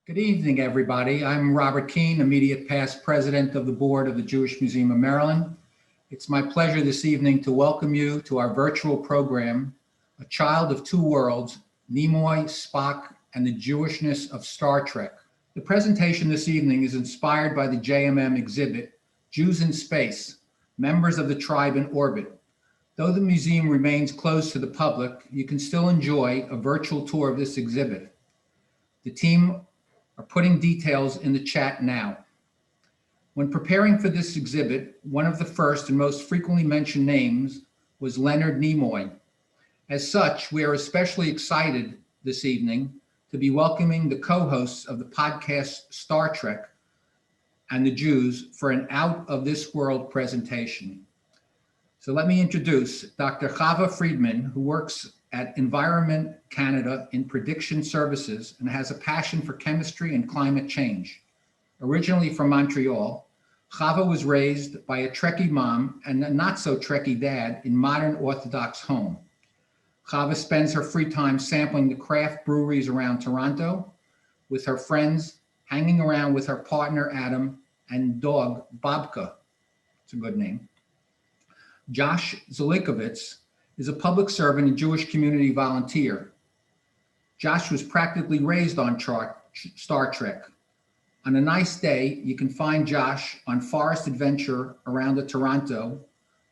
Good evening, everybody. I'm Robert Keene, immediate past president of the board of the Jewish Museum of Maryland. It's my pleasure this evening to welcome you to our virtual program, A Child of Two Worlds, Nimoy, Spock, and the Jewishness of Star Trek. The presentation this evening is inspired by the JMM exhibit, Jews in Space, Members of the Tribe in Orbit. Though the museum remains closed to the public, you can still enjoy a virtual tour of this exhibit. The team are putting details in the chat now. When preparing for this exhibit, one of the first and most frequently mentioned names was Leonard Nimoy. As such, we are especially excited this evening to be welcoming the co-hosts of the podcast Star Trek and the Jews for an Out of This World presentation. So let me introduce Dr. Chava Friedman, who works at Environment Canada in Prediction Services and has a passion for chemistry and climate change. Originally from Montreal, Chava was raised by a Trekkie mom and a not so Trekkie dad in modern Orthodox home. Chava spends her free time sampling the craft breweries around Toronto with her friends, hanging around with her partner Adam and dog Bobka. It's a good name. Josh Zelikovitz is a public servant and Jewish community volunteer. Josh was practically raised on Star Trek. On a nice day, you can find Josh on forest adventure around the Toronto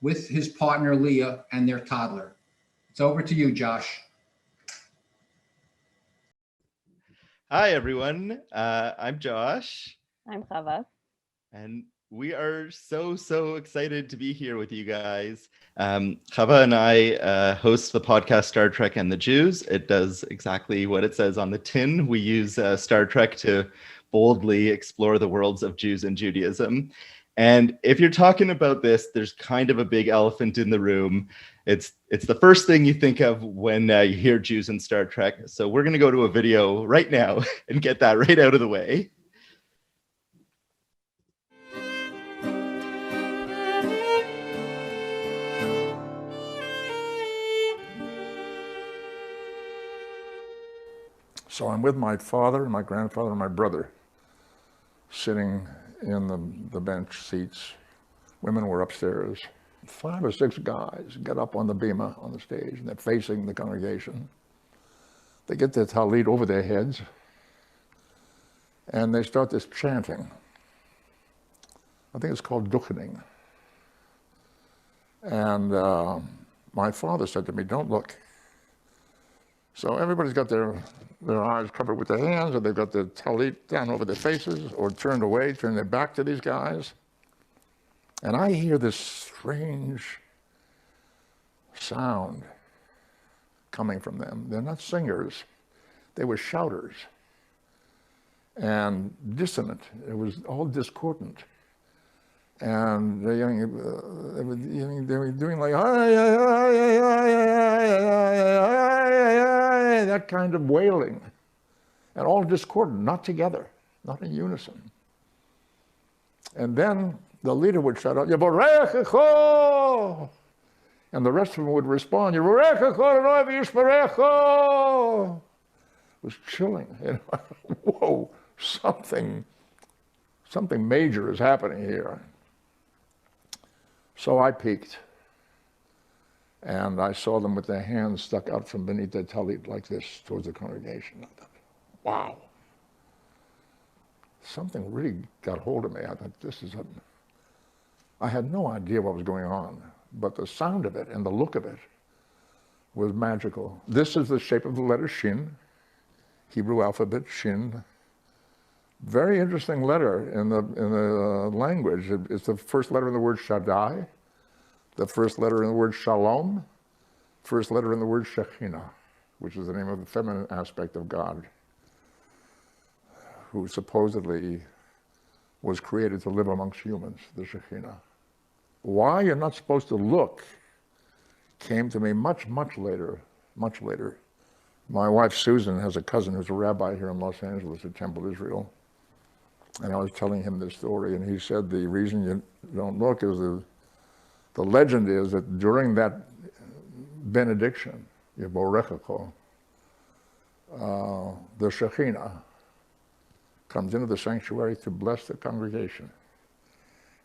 with his partner Leah and their toddler. It's over to you, Josh. Hi, everyone. I'm Josh. I'm Chava. And we are so excited to be here with you guys. Chava and I host the podcast Star Trek and the Jews. It does exactly what it says on the tin. We use Star Trek to boldly explore the worlds of Jews and Judaism. And if you're talking about this, there's kind of a big elephant in the room. It's the first thing you think of when you hear Jews and Star Trek. So we're going to go to a video right now and get that right out of the way. So I'm with my father and my grandfather and my brother sitting in the bench seats. Women were upstairs. 5 or 6 guys get up on the bima on the stage and they're facing the congregation. They get their talit over their heads and they start this chanting. I think it's called duchening. And my father said to me, "Don't look." So everybody's got their eyes covered with their hands, or they've got their talit down over their faces, or turned away, turned their back to these guys. And I hear this strange sound coming from them. They're not singers. They were shouters. And dissonant. It was all discordant. And they were doing like, that kind of wailing, and all discordant, not together, not in unison. And then the leader would shout out, "Yevorechecho!" And the rest of them would respond, "Yevorechecho Adonai v'yishmerecho!" It was chilling. You know? Whoa, something major is happening here. So I peeked. And I saw them with their hands stuck out from beneath their talit like this towards the congregation. I thought, wow. Something really got hold of me. I thought, I had no idea what was going on, but the sound of it and the look of it was magical. This is the shape of the letter Shin, Hebrew alphabet, Shin. Very interesting letter in the language. It's the first letter in the word Shaddai, the first letter in the word Shalom, first letter in the word Shekhinah, which is the name of the feminine aspect of God, who supposedly was created to live amongst humans, the Shekhinah. Why you're not supposed to look came to me much later. My wife Susan has a cousin who's a rabbi here in Los Angeles at Temple Israel. And I was telling him this story, and he said the reason you don't look is the legend is that during that benediction, Yevorechecho, the Shekhinah comes into the sanctuary to bless the congregation.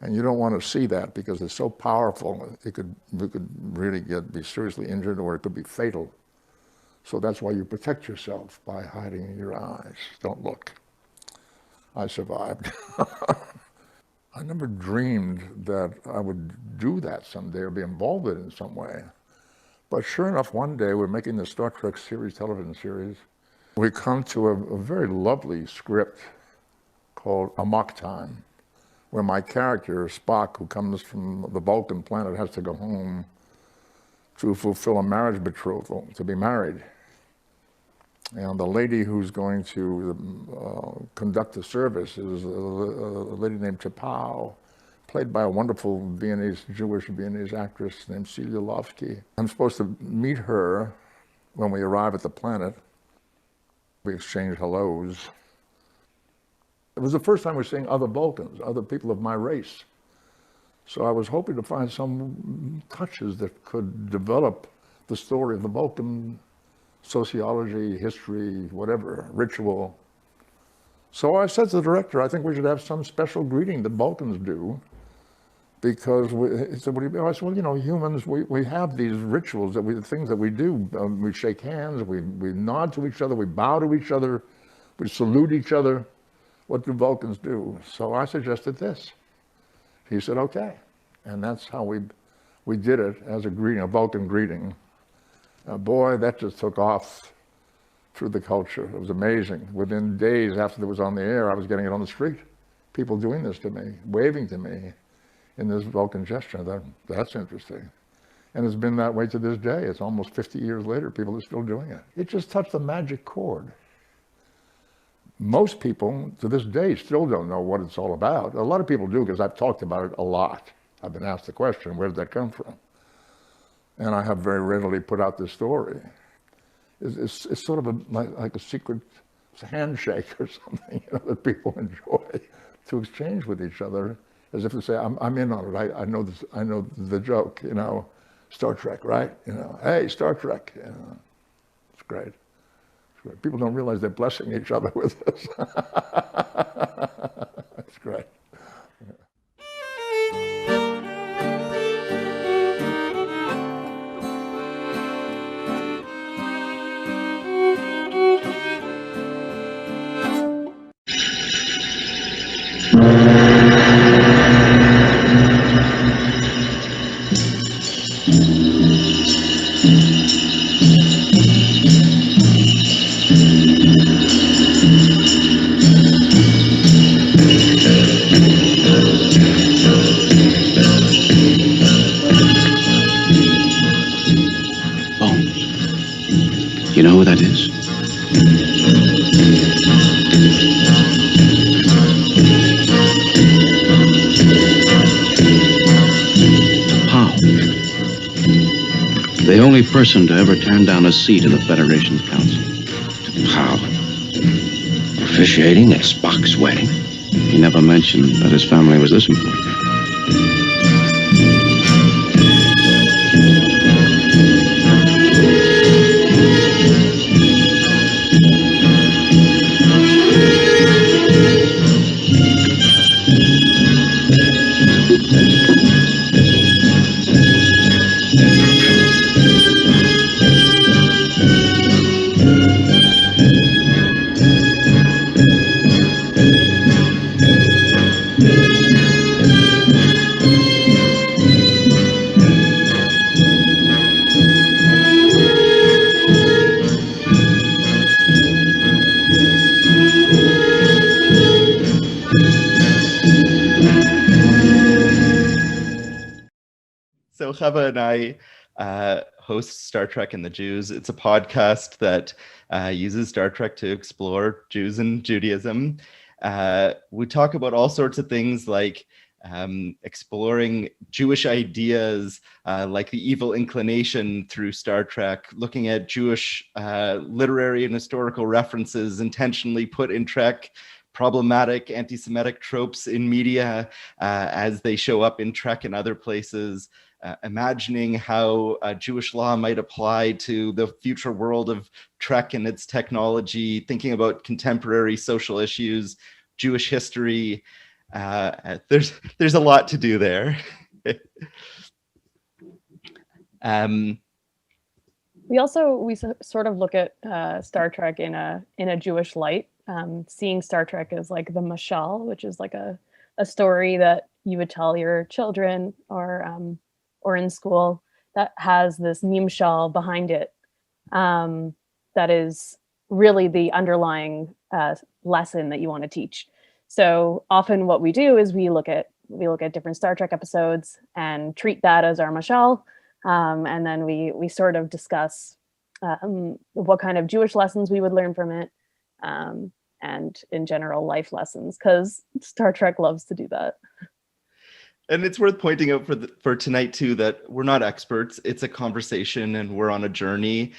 And you don't want to see that because it's so powerful, you could really be seriously injured, or it could be fatal. So that's why you protect yourself by hiding your eyes. Don't look. I survived. I never dreamed that I would do that someday or be involved in it in some way. But sure enough, one day we're making the Star Trek series, television series. We come to a very lovely script called Amok Time, where my character, Spock, who comes from the Vulcan planet, has to go home to fulfill a marriage betrothal, to be married. And the lady who's going to conduct the service is a lady named T'Pau, played by a wonderful Jewish Viennese actress named Celia Lovsky. I'm supposed to meet her when we arrive at the planet. We exchange hellos. It was the first time we were seeing other Vulcans, other people of my race. So I was hoping to find some touches that could develop the story of the Vulcan sociology, history, whatever, ritual. So I said to the director, I think we should have some special greeting that Vulcans do, because he said, what do you mean? I said, well, you know, humans, we have these rituals, things that we do. We shake hands, we nod to each other, we bow to each other, we salute each other. What do Vulcans do? So I suggested this. He said, okay. And that's how we did it as a greeting, a Vulcan greeting. Boy, that just took off through the culture. It was amazing. Within days after it was on the air, I was getting it on the street. People doing this to me, waving to me in this Vulcan gesture. That's interesting. And it's been that way to this day. It's almost 50 years later, people are still doing it. It just touched the magic chord. Most people, to this day, still don't know what it's all about. A lot of people do, because I've talked about it a lot. I've been asked the question, where did that come from? And I have very readily put out this story. It's sort of like a secret handshake or something, you know, that people enjoy to exchange with each other, as if to say, I'm in on it. I know this. I know the joke. You know, Star Trek, right? You know, hey, Star Trek. You know, it's great. It's great. People don't realize they're blessing each other with this. It's great. You know who that is? How? The only person to ever turn down a seat in the Federation's Council. How? Officiating at Spock's wedding? He never mentioned that his family was this important. So Chava and I host Star Trek and the Jews. It's a podcast that uses Star Trek to explore Jews and Judaism. We talk about all sorts of things like exploring Jewish ideas, like the evil inclination through Star Trek, looking at Jewish literary and historical references intentionally put in Trek, problematic anti-Semitic tropes in media as they show up in Trek and other places. imagining how Jewish law might apply to the future world of Trek and its technology, thinking about contemporary social issues, Jewish history. There's a lot to do there. We sort of look at Star Trek in a Jewish light, seeing Star Trek as like the mashal, which is like a story that you would tell your children or in school that has this nimshal behind it, that is really the underlying lesson that you want to teach. So often what we do is we look at different Star Trek episodes and treat that as our mashal. And then we sort of discuss what kind of Jewish lessons we would learn from it, and in general life lessons, because Star Trek loves to do that. And it's worth pointing out for tonight too that we're not experts. It's a conversation, and we're on a journey.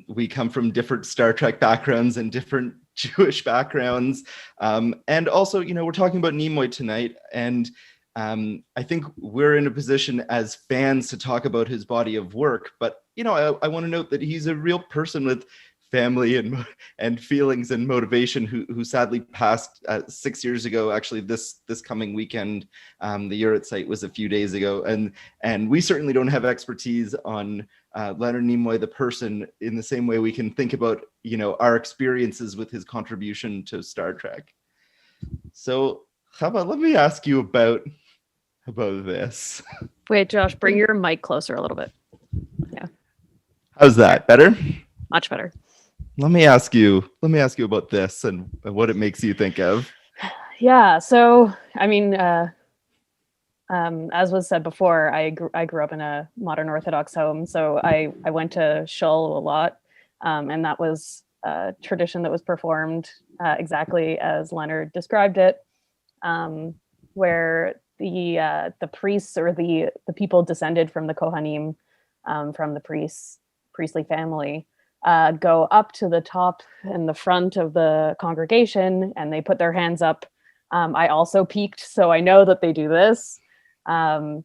We come from different Star Trek backgrounds and different Jewish backgrounds, and also, we're talking about Nimoy tonight, and I think we're in a position as fans to talk about his body of work. But I want to note that he's a real person with family and feelings and motivation who sadly passed 6 years ago. Actually, this coming weekend, the Urit site was a few days ago, and we certainly don't have expertise on Leonard Nimoy the person in the same way we can think about our experiences with his contribution to Star Trek. So Chava, let me ask you about this. Wait, Josh, bring your mic closer a little bit. Yeah. How's that? Better? Much better. Let me ask you about this and what it makes you think of. Yeah. So, I mean, as was said before, I grew up in a modern Orthodox home. So I went to shul a lot. And that was a tradition that was performed exactly as Leonard described it, where the priests or the people descended from the Kohanim, from the priestly family, go up to the top and the front of the congregation, and they put their hands up. I also peeked, so I know that they do this. And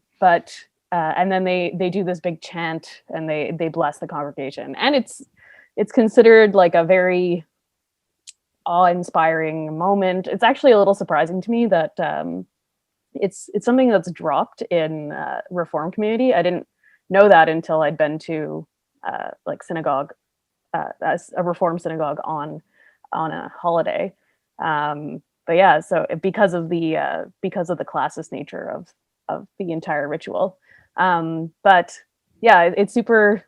then they do this big chant, and they bless the congregation, and it's considered like a very awe-inspiring moment. It's actually a little surprising to me that it's something that's dropped in Reform community. I didn't know that until I'd been to like synagogue, as a Reform synagogue on a holiday. But yeah, so because of the classist nature of the entire ritual. But yeah, it's super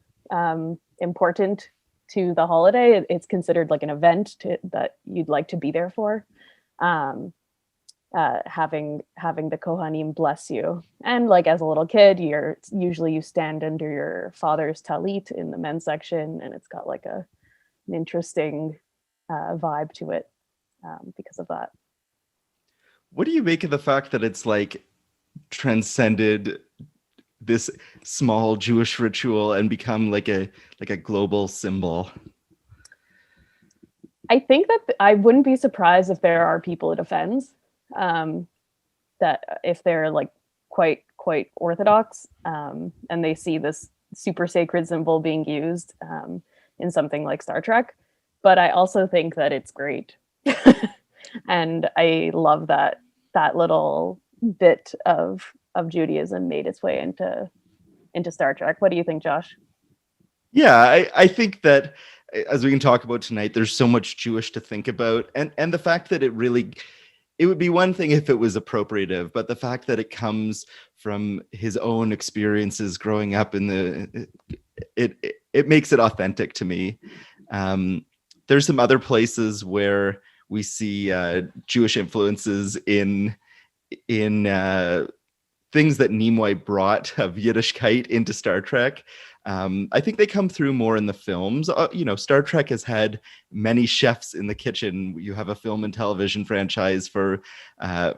important to the holiday. It's considered like an event that you'd like to be there for. Having the Kohanim bless you, and like as a little kid, you stand under your father's talit in the men's section, and it's got like an interesting vibe to it because of that. What do you make of the fact that it's like transcended this small Jewish ritual and become like a global symbol? I think that I wouldn't be surprised if there are people it offends. That if they're like quite Orthodox, and they see this super sacred symbol being used in something like Star Trek. But I also think that it's great. And I love that little bit of Judaism made its way into Star Trek. What do you think, Josh? Yeah, I think that, as we can talk about tonight, there's so much Jewish to think about, and the fact that it would be one thing if it was appropriative, but the fact that it comes from his own experiences growing up it makes it authentic to me. There's some other places where we see Jewish influences in things that Nimoy brought of Yiddishkeit into Star Trek. I think they come through more in the films. Star Trek has had many chefs in the kitchen. You have a film and television franchise for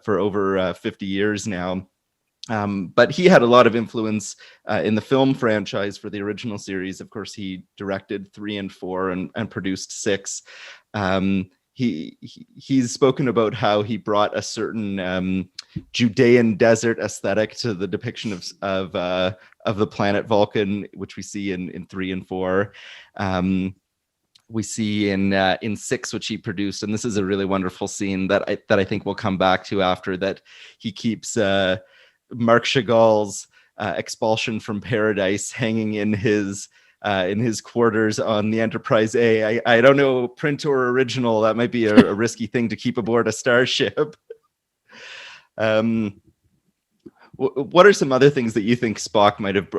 over 50 years now. But he had a lot of influence in the film franchise for the original series. Of course, he directed 3 and 4 and produced 6. He's spoken about how he brought a certain Judean desert aesthetic to the depiction of the planet Vulcan, which we see in 3 and 4. We see in 6, which he produced, and this is a really wonderful scene that I think we'll come back to after, that he keeps Marc Chagall's expulsion from paradise hanging in his quarters on the Enterprise A. I don't know, print or original, that might be a risky thing to keep aboard a starship. What are some other things that you think Spock might have,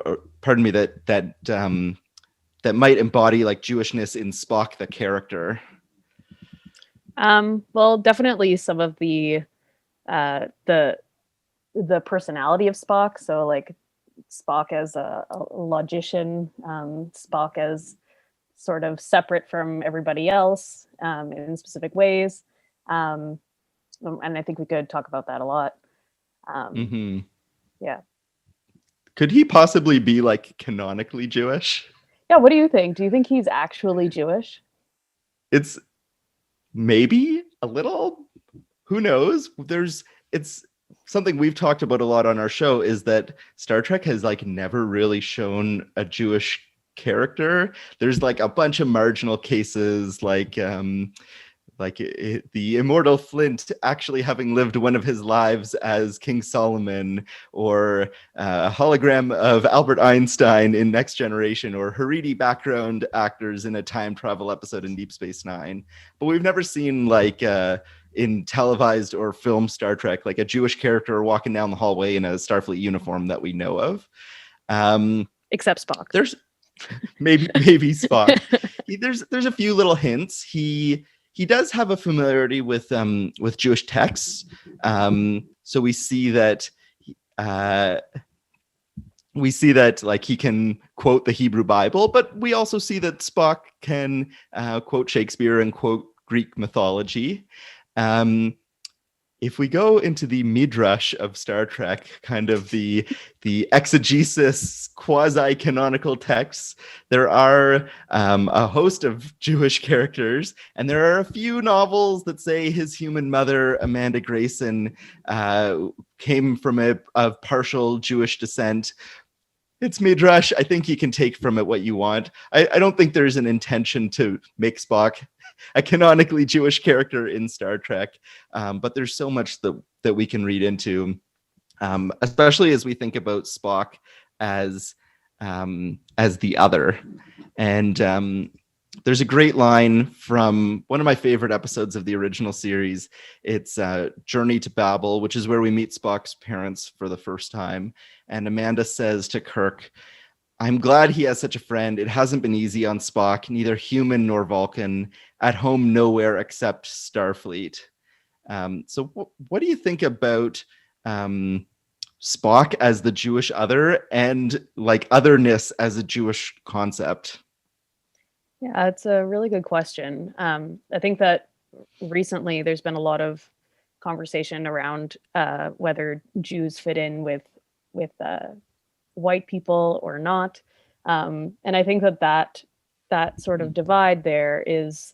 that might embody like Jewishness in Spock the character? Well, definitely some of the personality of Spock. So like Spock as a logician, Spock as sort of separate from everybody else in specific ways. And I think we could talk about that a lot. Yeah. Could he possibly be like canonically Jewish? Yeah, what do you think? Do you think he's actually Jewish? It's maybe a little, who knows? It's something we've talked about a lot on our show, is that Star Trek has like never really shown a Jewish character. There's like a bunch of marginal cases, like the immortal Flint actually having lived one of his lives as King Solomon, or a hologram of Albert Einstein in Next Generation, or Haredi background actors in a time travel episode in Deep Space Nine. But we've never seen like in televised or film Star Trek, like a Jewish character walking down the hallway in a Starfleet uniform that we know of. Except Spock. There's maybe Spock. There's a few little hints. He does have a familiarity with Jewish texts. So we see that like he can quote the Hebrew Bible, but we also see that Spock can quote Shakespeare and quote Greek mythology. If we go into the midrash of Star Trek, kind of the exegesis, quasi-canonical texts, there are a host of Jewish characters, and there are a few novels that say his human mother, Amanda Grayson, came from of partial Jewish descent. It's midrash. I think you can take from it what you want. I don't think there's an intention to make Spock a canonically Jewish character in Star Trek, but there's so much that we can read into, especially as we think about Spock as the other. And there's a great line from one of my favorite episodes of the original series. It's Journey to Babel, which is where we meet Spock's parents for the first time. And Amanda says to Kirk, "I'm glad he has such a friend. It hasn't been easy on Spock, neither human nor Vulcan, at home nowhere except Starfleet." So what do you think about Spock as the Jewish other, and like otherness as a Jewish concept? Yeah, it's a really good question. I think that recently there's been a lot of conversation around whether Jews fit in with white people or not. And I think that sort of divide there is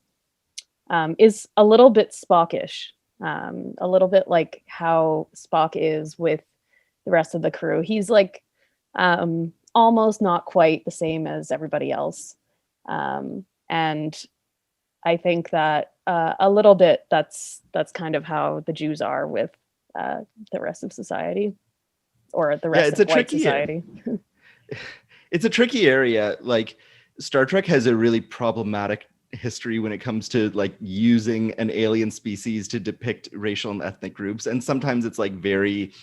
a little bit Spockish, a little bit like how Spock is with the rest of the crew. He's like almost not quite the same as everybody else. And I think that a little bit that's kind of how the Jews are with the rest of society, or the rest of white society. It's a tricky area. Like Star Trek has a really problematic history when it comes to like using an alien species to depict racial and ethnic groups, and sometimes it's like very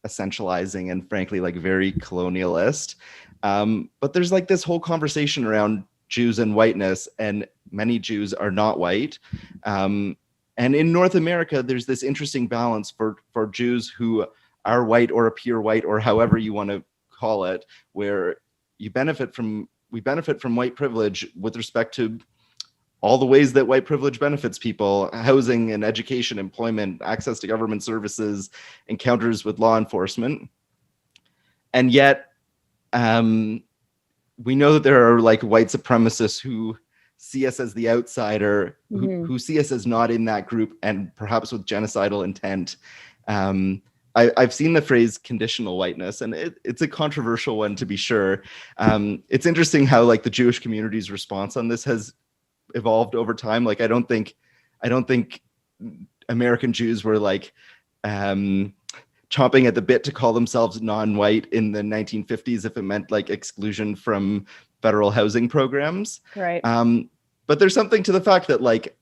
essentializing and frankly like very colonialist. But there's like this whole conversation around Jews and whiteness, and many Jews are not white. And in North America, there's this interesting balance for Jews who are white or appear white, or however you want to call it, where we benefit from white privilege with respect to all the ways that white privilege benefits people: housing and education, employment, access to government services, encounters with law enforcement. And yet, we know that there are like white supremacists who see us as the outsider, who see us as not in that group, and perhaps with genocidal intent. I've seen the phrase conditional whiteness, and it's a controversial one to be sure. It's interesting how like the Jewish community's response on this has evolved over time. Like I don't think American Jews were like chomping at the bit to call themselves non-white in the 1950s if it meant like exclusion from federal housing programs. Right. But there's something to the fact that like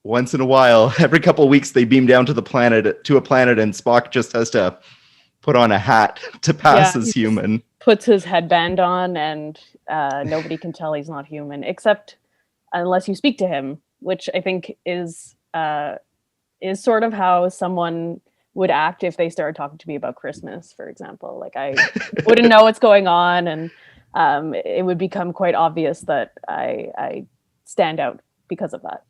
once in a while, every couple of weeks, they beam down to a planet, and Spock just has to put on a hat to pass as human. Puts his headband on, and nobody can tell he's not human, except unless you speak to him, which I think is sort of how someone would act if they started talking to me about Christmas, for example. Like I wouldn't know what's going on, and it would become quite obvious that I stand out because of that.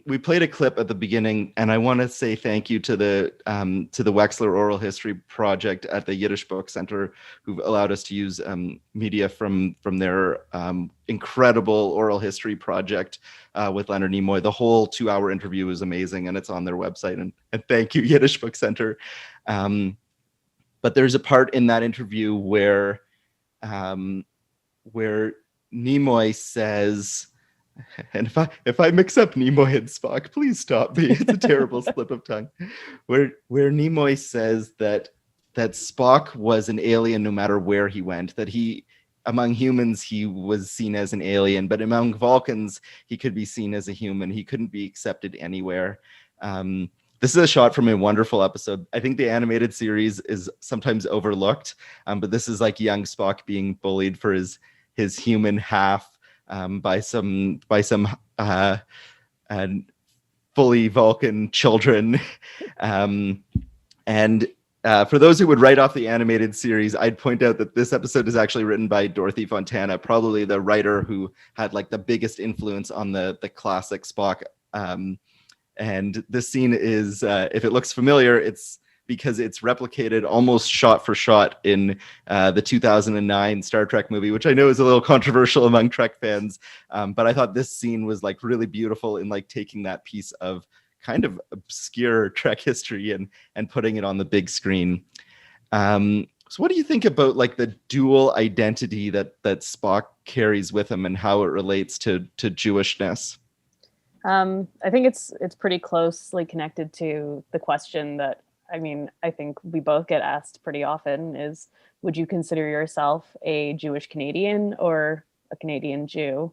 We played a clip at the beginning, and I want to say thank you to the Wexler Oral History Project at the Yiddish Book Center, who've allowed us to use media from their incredible oral history project with Leonard Nimoy. The whole 2-hour interview was amazing, and it's on their website. And thank you, Yiddish Book Center. But there's a part in that interview where Nimoy says, and if I mix up Nimoy and Spock, please stop me. It's a terrible slip of tongue. Where Nimoy says that Spock was an alien no matter where he went, that among humans he was seen as an alien, but among Vulcans he could be seen as a human. He couldn't be accepted anywhere. This is a shot from a wonderful episode. I think the animated series is sometimes overlooked, but this is like young Spock being bullied for his human half. By some fully Vulcan children. And for those who would write off the animated series, I'd point out that this episode is actually written by Dorothy Fontana, probably the writer who had like the biggest influence on the classic Spock. And this scene is, if it looks familiar, it's because it's replicated almost shot for shot in the 2009 Star Trek movie, which I know is a little controversial among Trek fans. But I thought this scene was like really beautiful in like taking that piece of kind of obscure Trek history and putting it on the big screen. So what do you think about like the dual identity that Spock carries with him and how it relates to Jewishness? I think it's pretty closely connected to the question that, I think we both get asked pretty often is, would you consider yourself a Jewish Canadian or a Canadian Jew?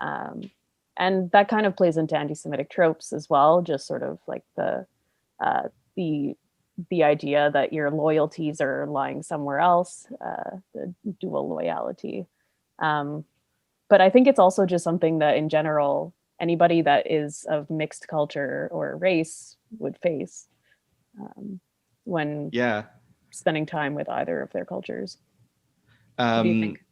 And that kind of plays into anti-Semitic tropes as well, just sort of like the idea that your loyalties are lying somewhere else, the dual loyalty. But I think it's also just something that in general, anybody that is of mixed culture or race would face. When spending time with either of their cultures. What do you think?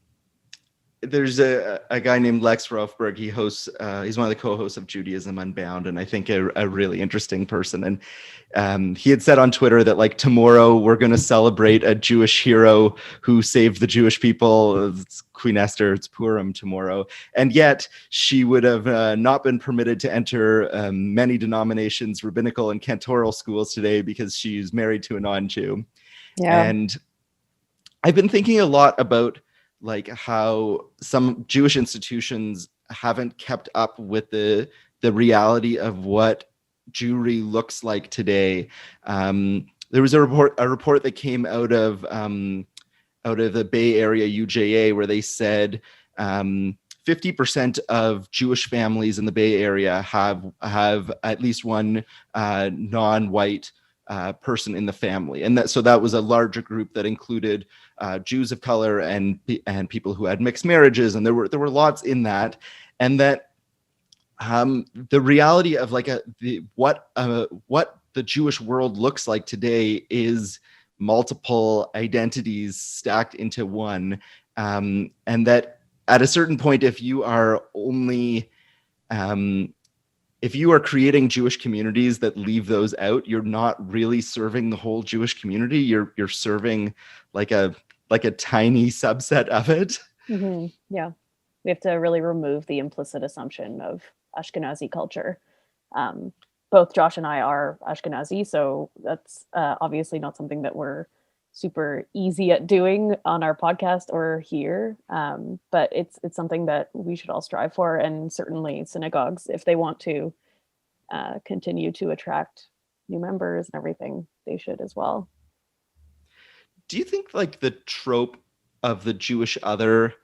There's a guy named Lex Rofberg. He hosts, he's one of the co-hosts of Judaism Unbound, and I think a really interesting person. And he had said on Twitter that like tomorrow we're going to celebrate a Jewish hero who saved the Jewish people. It's Queen Esther. It's Purim tomorrow, and yet she would have not been permitted to enter many denominations, rabbinical and cantoral schools today because she's married to a non-Jew. Yeah. And I've been thinking a lot about like how some Jewish institutions haven't kept up with the reality of what Jewry looks like today. There was a report that came out of the Bay Area UJA where they said 50% of Jewish families in the Bay Area have at least one non-white person in the family, and that was a larger group that included Jews of color and people who had mixed marriages, and there were lots in that, and that the reality of like what the Jewish world looks like today is multiple identities stacked into one, and that at a certain point, if you are only if you are creating Jewish communities that leave those out, you're not really serving the whole Jewish community. You're serving like a tiny subset of it. Mm-hmm. Yeah, we have to really remove the implicit assumption of Ashkenazi culture. both Josh and I are Ashkenazi, so that's obviously not something that we're super easy at doing on our podcast or here. But it's something that we should all strive for, and certainly synagogues, if they want to continue to attract new members and everything, they should as well. Do you think like the trope of the Jewish other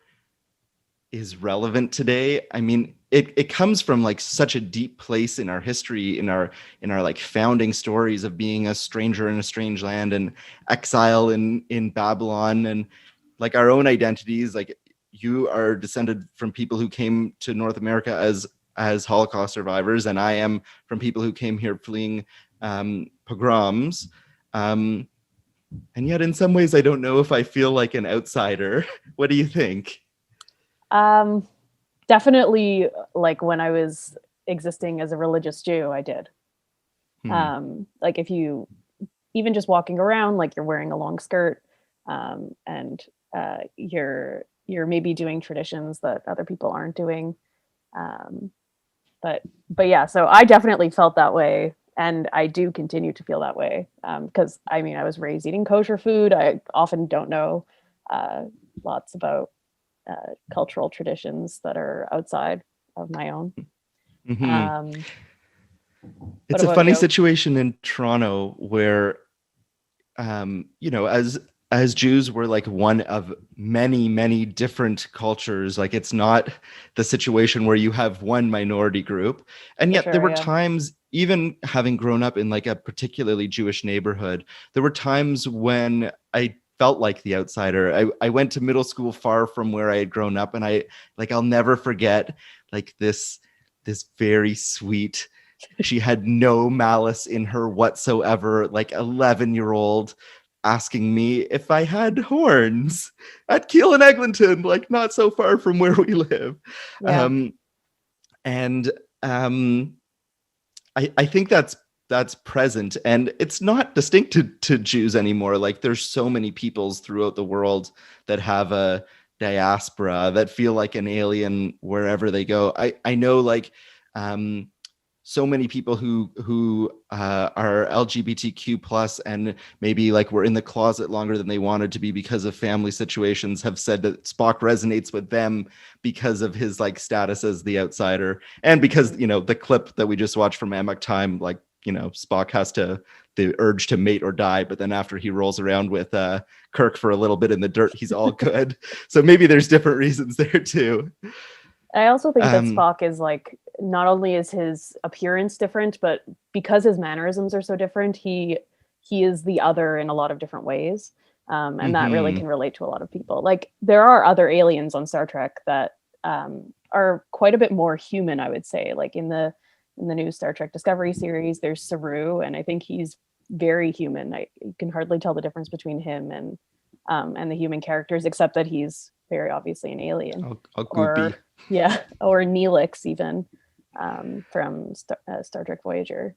is relevant today? I mean, it comes from like such a deep place in our history, in our like founding stories of being a stranger in a strange land and exile in Babylon, and like our own identities. Like, you are descended from people who came to North America as Holocaust survivors, and I am from people who came here fleeing pogroms. And yet in some ways, I don't know if I feel like an outsider. What do you think? Definitely, like when I was existing as a religious Jew, I did. Like if you, even just walking around, like you're wearing a long skirt, and you're maybe doing traditions that other people aren't doing. But yeah, so I definitely felt that way. And I do continue to feel that way, because I mean, I was raised eating kosher food. I often don't know lots about cultural traditions that are outside of my own. Mm-hmm. It's What a about funny you? situation in Toronto where, you know, as Jews, we're like one of many, many different cultures. Like, it's not the situation where you have one minority group. And yet there were times, even having grown up in like a particularly Jewish neighborhood, there were times when I felt like the outsider. I went to middle school far from where I had grown up, and I'll never forget like this very sweet, she had no malice in her whatsoever, like 11-year-old asking me if I had horns at Keele and Eglinton, like not so far from where we live. Yeah. I think that's present, and it's not distinct to Jews anymore. Like, there's so many peoples throughout the world that have a diaspora, that feel like an alien wherever they go. I know like so many people who are LGBTQ plus and maybe like were in the closet longer than they wanted to be because of family situations have said that Spock resonates with them because of his like status as the outsider, and because, you know, the clip that we just watched from Amok Time, like, you know, Spock has the urge to mate or die, but then after he rolls around with Kirk for a little bit in the dirt, he's all good. So maybe there's different reasons there too. I also think that Spock is like, not only is his appearance different, but because his mannerisms are so different, he is the other in a lot of different ways. And that really can relate to a lot of people. Like, there are other aliens on Star Trek that are quite a bit more human, I would say. Like in the new Star Trek Discovery series, there's Saru, and I think he's very human. You can hardly tell the difference between him and the human characters, except that he's very obviously an alien. Goopy. Or Neelix even, from Star Trek Voyager,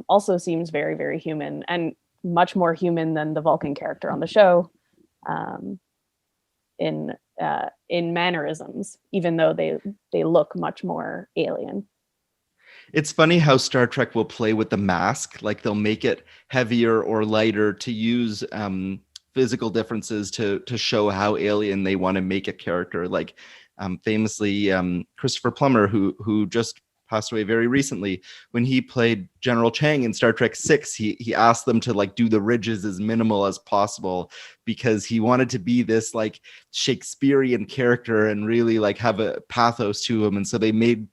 also seems very, very human, and much more human than the Vulcan character on the show, in mannerisms, even though they look much more alien. It's funny how Star Trek will play with the mask. Like, they'll make it heavier or lighter to use physical differences to show how alien they want to make a character. Like, famously, Christopher Plummer, who just passed away very recently, when he played General Chang in Star Trek VI, he asked them to like do the ridges as minimal as possible, because he wanted to be this like Shakespearean character and really like have a pathos to him. And so they made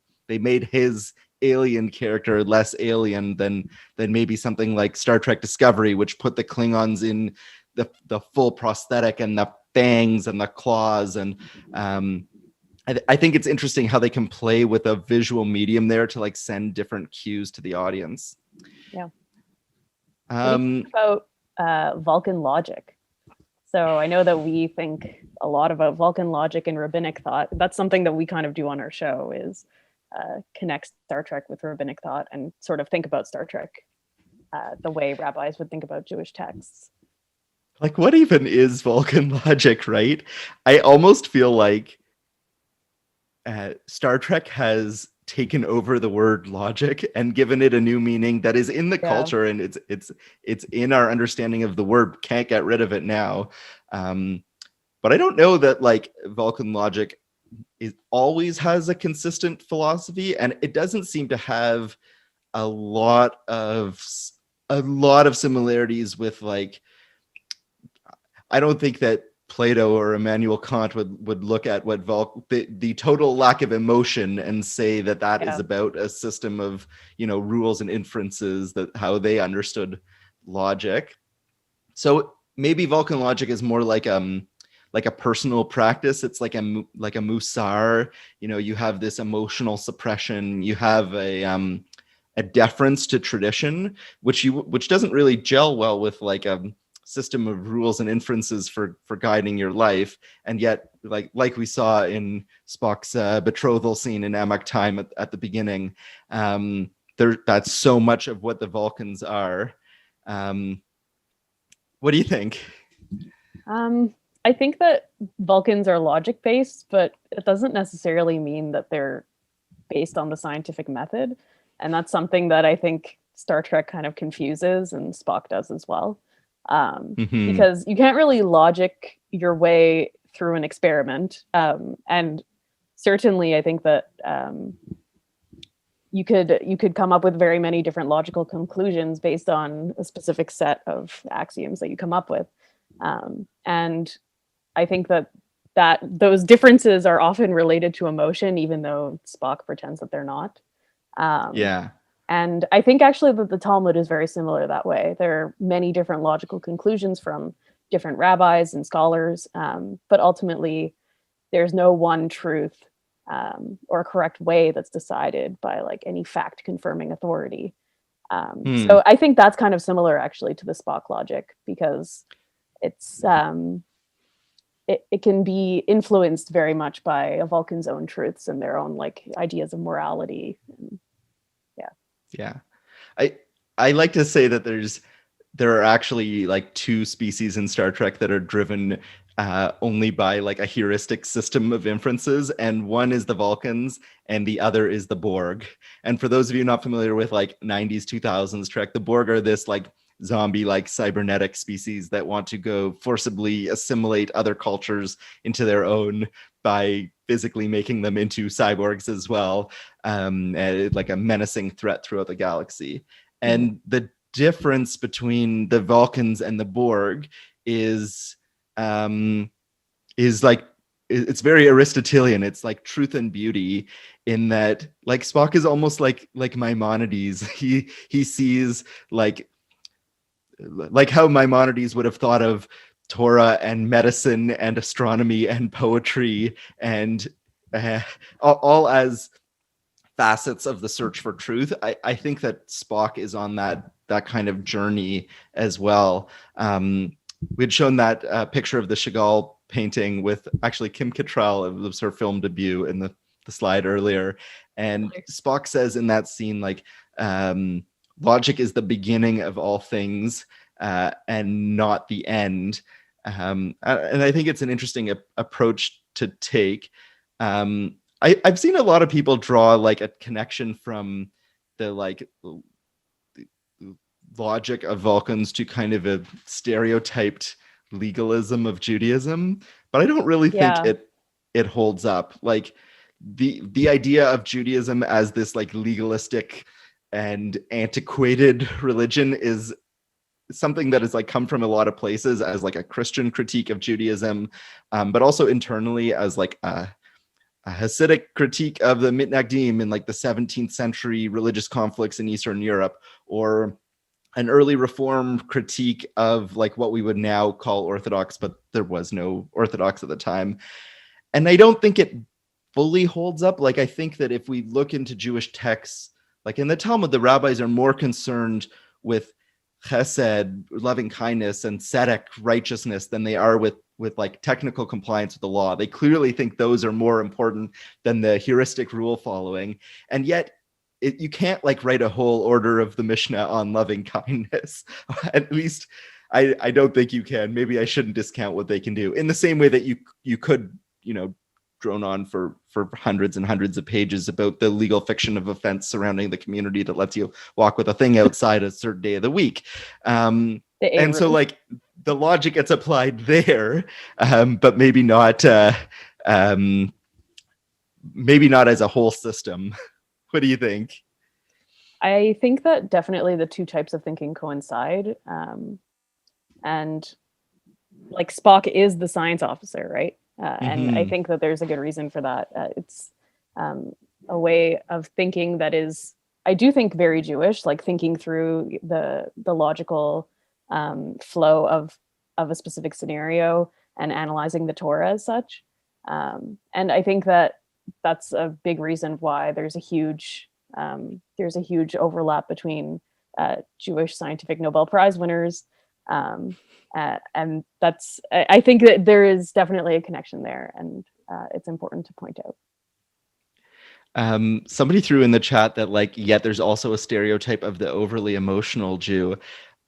his alien character less alien than maybe something like Star Trek Discovery, which put the Klingons in the full prosthetic and the fangs and the claws. And I think it's interesting how they can play with a visual medium there to like send different cues to the audience. Yeah. What do you think about Vulcan logic? So I know that we think a lot about Vulcan logic and rabbinic thought. That's something that we kind of do on our show, is connect Star Trek with rabbinic thought and sort of think about Star Trek the way rabbis would think about Jewish texts. Like, what even is Vulcan logic, right? I almost feel like Star Trek has taken over the word logic and given it a new meaning that is in the Yeah. culture, and it's in our understanding of the word. Can't get rid of it now. But I don't know that like Vulcan logic always has a consistent philosophy, and it doesn't seem to have a lot of similarities with, like, I don't think that Plato or Immanuel Kant would look at what the total lack of emotion and say that is Yeah. about a system of, rules and inferences, that how they understood logic. So maybe Vulcan logic is more like a personal practice. It's like a musar. You have this emotional suppression. You have a deference to tradition, which doesn't really gel well with like a system of rules and inferences for guiding your life. And yet, like we saw in Spock's betrothal scene in Amok Time at the beginning, that's so much of what the Vulcans are. What do you think? I think that Vulcans are logic based, but it doesn't necessarily mean that they're based on the scientific method. And that's something that I think Star Trek kind of confuses, and Spock does as well. Because you can't really logic your way through an experiment. And certainly I think that you could come up with very many different logical conclusions based on a specific set of axioms that you come up with. And I think that those differences are often related to emotion, even though Spock pretends that they're not. Yeah. And I think actually that the Talmud is very similar that way. There are many different logical conclusions from different rabbis and scholars, but ultimately there's no one truth or correct way that's decided by like any fact confirming authority. So I think that's kind of similar actually to the Spock logic, because it's it can be influenced very much by a Vulcan's own truths and their own like ideas of morality. Yeah. I like to say that there are actually like two species in Star Trek that are driven only by like a heuristic system of inferences, and one is the Vulcans and the other is the Borg. And for those of you not familiar with like 90s 2000s Trek, the Borg are this like zombie like cybernetic species that want to go forcibly assimilate other cultures into their own by physically making them into cyborgs as well, like a menacing threat throughout the galaxy. And the difference between the Vulcans and the Borg is like, it's very Aristotelian. It's like truth and beauty, in that like Spock is almost like Maimonides. He sees like how Maimonides would have thought of Torah and medicine and astronomy and poetry and all as facets of the search for truth. I think that Spock is on that kind of journey as well. We'd shown that picture of the Chagall painting with actually Kim Cattrall. It was her film debut in the slide earlier. And Spock says in that scene, like, logic is the beginning of all things and not the end. And I think it's an interesting approach to take. I've seen a lot of people draw like a connection from the like logic of Vulcans to kind of a stereotyped legalism of Judaism, but I don't really think it holds up. Like the idea of Judaism as this like legalistic and antiquated religion is something that has like come from a lot of places as like a Christian critique of Judaism, but also internally as like a Hasidic critique of the Mitnagdim in like the 17th century religious conflicts in Eastern Europe, or an early Reform critique of like what we would now call Orthodox, but there was no Orthodox at the time. And I don't think it fully holds up. Like, I think that if we look into Jewish texts, like in the Talmud, the rabbis are more concerned with chesed, loving kindness, and tzedek, righteousness, than they are with like technical compliance with the law. They clearly think those are more important than the heuristic rule following. And yet you can't like write a whole order of the Mishnah on loving kindness. At least I don't think you can. Maybe I shouldn't discount what they can do in the same way that you could, drone on for hundreds and hundreds of pages about the legal fiction of offense surrounding the community that lets you walk with a thing outside a certain day of the week. And so like the logic gets applied there, but maybe not as a whole system. What do you think? I think that definitely the two types of thinking coincide. And like Spock is the science officer, right? And I think that there's a good reason for that. It's a way of thinking that is, I do think, very Jewish, like thinking through the logical flow of a specific scenario and analyzing the Torah as such. And I think that that's a big reason why there's a huge overlap between Jewish scientific Nobel Prize winners. And that's, I think that there is definitely a connection there, and it's important to point out. Somebody threw in the chat that like, yet there's also a stereotype of the overly emotional Jew.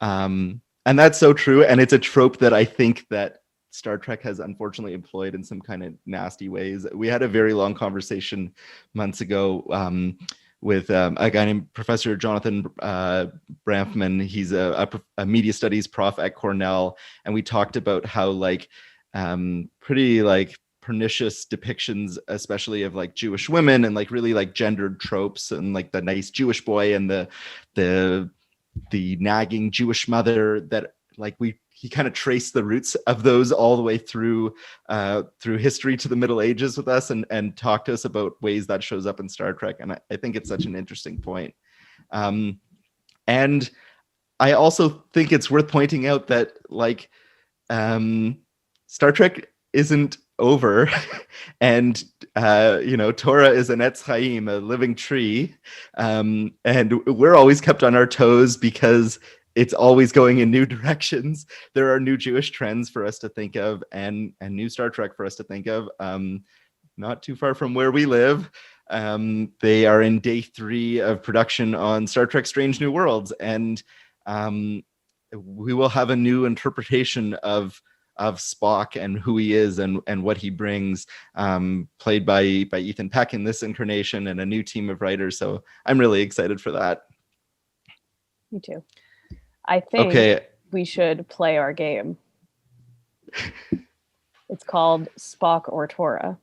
And that's so true. And it's a trope that I think that Star Trek has unfortunately employed in some kind of nasty ways. We had a very long conversation months ago with a guy named Professor Jonathan Bramfman. He's a media studies prof at Cornell. And we talked about how like pretty like pernicious depictions, especially of like Jewish women and like really like gendered tropes and like the nice Jewish boy and the nagging Jewish mother, that like he kind of traced the roots of those all the way through history to the Middle Ages with us, and talked to us about ways that shows up in Star Trek. And I think it's such an interesting point. And I also think it's worth pointing out that like Star Trek isn't over, and Torah is an Etz Chaim, a living tree, and we're always kept on our toes because it's always going in new directions. There are new Jewish trends for us to think of, and new Star Trek for us to think of. Not too far from where we live, they are in day 3 of production on Star Trek Strange New Worlds, and we will have a new interpretation of Spock and who he is and what he brings, played by Ethan Peck in this incarnation, and a new team of writers. So I'm really excited for that. Me too. I think we should play our game. It's called Spock or Torah.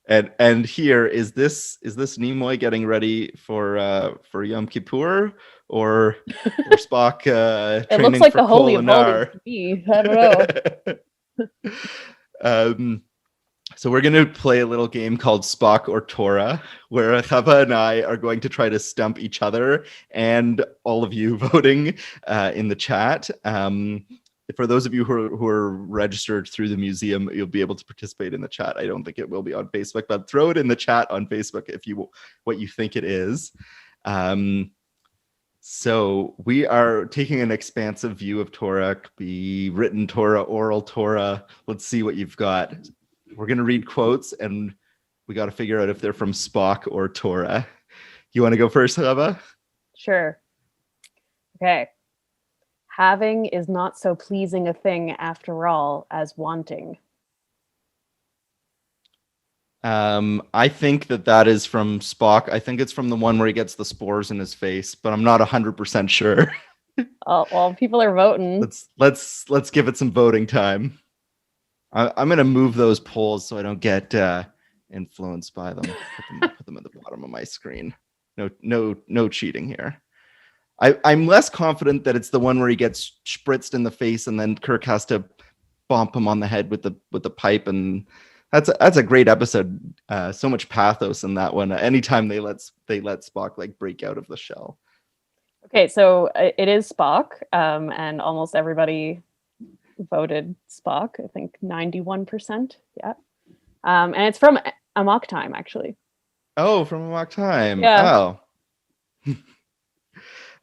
And here is this Nimoy getting ready for Yom Kippur or Spock it looks like the Holy of Holies to me. I don't know. So we're going to play a little game called Spock or Torah, where Chava and I are going to try to stump each other and all of you voting in the chat. For those of you who are registered through the museum, you'll be able to participate in the chat. I don't think it will be on Facebook, but throw it in the chat on Facebook if what you think it is. So we are taking an expansive view of Torah, could be written Torah, oral Torah. Let's see what you've got. We're going to read quotes, and we got to figure out if they're from Spock or Torah. You want to go first, Chava? Sure. Okay. Having is not so pleasing a thing after all as wanting. I think that is from Spock. I think it's from the one where he gets the spores in his face, but I'm not 100% sure. Oh, well, people are voting. Let's give it some voting time. I'm gonna move those polls so I don't get influenced by them. Put them at the bottom of my screen. No cheating here. I'm less confident that it's the one where he gets spritzed in the face and then Kirk has to bump him on the head with the pipe, and that's a great episode. So much pathos in that one. Anytime they let Spock like break out of the shell. Okay, so it is Spock, and almost everybody voted Spock. I think 91%. Yeah, and it's from Amok Time, actually. Oh, from Amok Time. Yeah.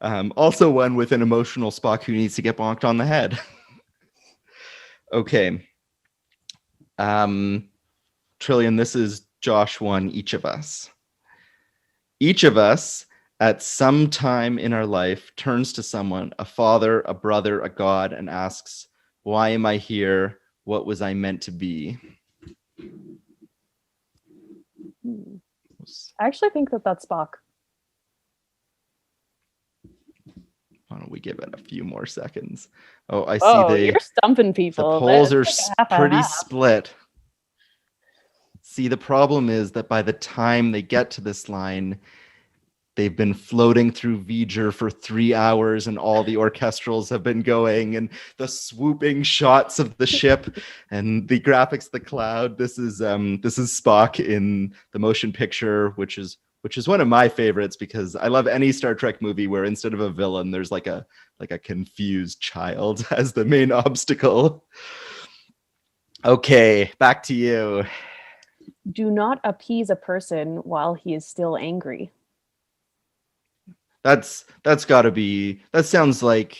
Oh. Also one with an emotional Spock who needs to get bonked on the head. Okay. Trillion, this is Josh 1, each of us. Each of us at some time in our life turns to someone, a father, a brother, a God, and asks, why am I here? What was I meant to be? I actually think that that's Spock. Why don't we give it a few more seconds? Oh, I see Oh, the you're stumping people. polls are That's like a half and pretty half. split. See, the problem is that by the time they get to this line, they've been floating through V'ger for 3 hours and all the orchestrals have been going and the swooping shots of the ship and the graphics of the cloud. This is Spock in the motion picture, which is one of my favorites because I love any Star Trek movie where instead of a villain, there's like a confused child as the main obstacle. Okay, back to you. Do not appease a person while he is still angry. That's got to be. That sounds like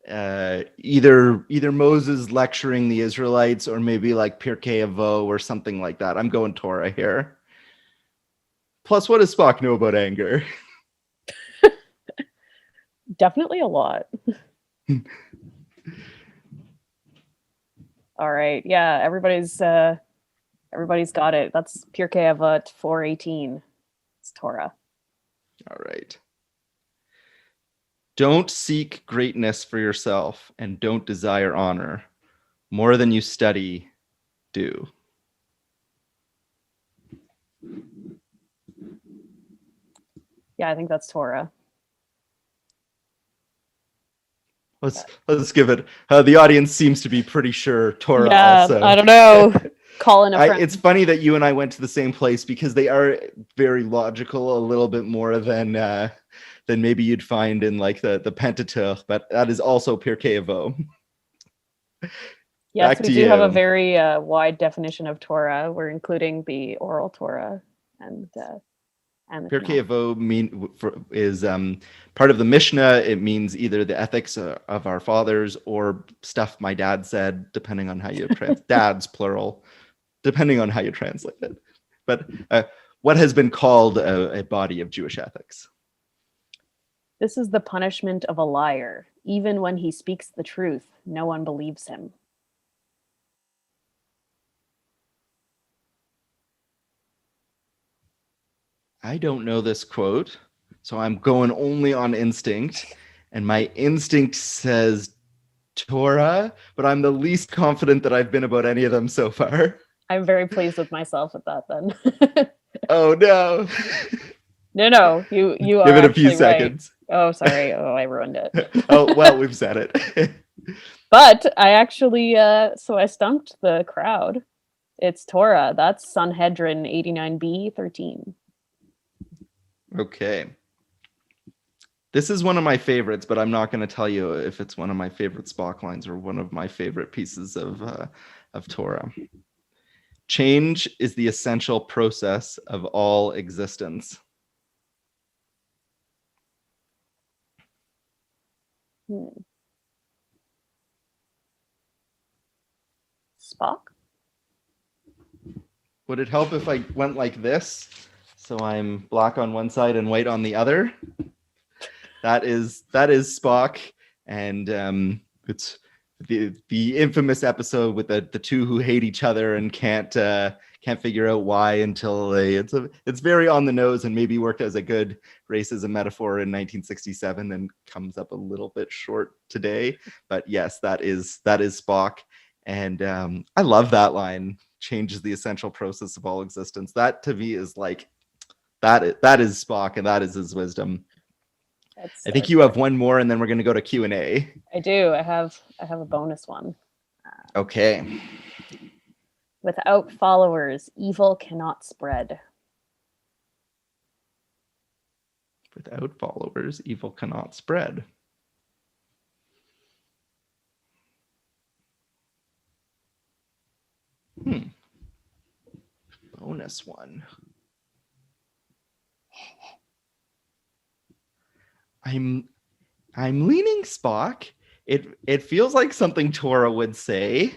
either Moses lecturing the Israelites or maybe like Pirkei Avot or something like that. I'm going Torah here. Plus, what does Spock know about anger? Definitely a lot. All right. Yeah, everybody's got it. That's Pirkei Avot 4:18. It's Torah. All right. Don't seek greatness for yourself and don't desire honor. More than you study, do. Yeah, I think that's Torah. Let's give it. The audience seems to be pretty sure Torah. Yeah, also. I don't know. Calling a friend. It's funny that you and I went to the same place because they are very logical, a little bit more than maybe you'd find in like the Pentateuch, but that is also Pirkei Avot. Yes, Back we to do have a you. very wide definition of Torah. We're including the oral Torah and the Pirkei Tanakh. Avot is part of the Mishnah. It means either the ethics of our fathers or stuff my dad said, depending on how you dad's plural, depending on how you translate it. But what has been called a body of Jewish ethics? This is the punishment of a liar. Even when he speaks the truth, no one believes him. I don't know this quote, so I'm going only on instinct. And my instinct says Torah, but I'm the least confident that I've been about any of them so far. I'm very pleased with myself at that then. Oh no. No, you are Give it a few actually right. seconds. Oh, sorry. Oh, I ruined it. Oh, well, we've said it. But I actually, so I stumped the crowd. It's Torah. That's Sanhedrin 89b 13. Okay. This is one of my favorites, but I'm not going to tell you if it's one of my favorite Spock lines or one of my favorite pieces of Torah. Change is the essential process of all existence. Spock? Would it help if I went like this? So I'm black on one side and white on the other. That is Spock, and it's the infamous episode with the two who hate each other and can't figure out why until it's very on the nose and maybe worked as a good racism metaphor in 1967 and comes up a little bit short today. But yes, that is Spock, and I love that line. Changes the essential process of all existence. That to me is like that is Spock, and that is his wisdom. I think you have one more, and then we're going to go to Q&A. I do. I have a bonus one. Okay. Without followers, evil cannot spread. Without followers, evil cannot spread. Bonus one. I'm leaning Spock. It feels like something Torah would say,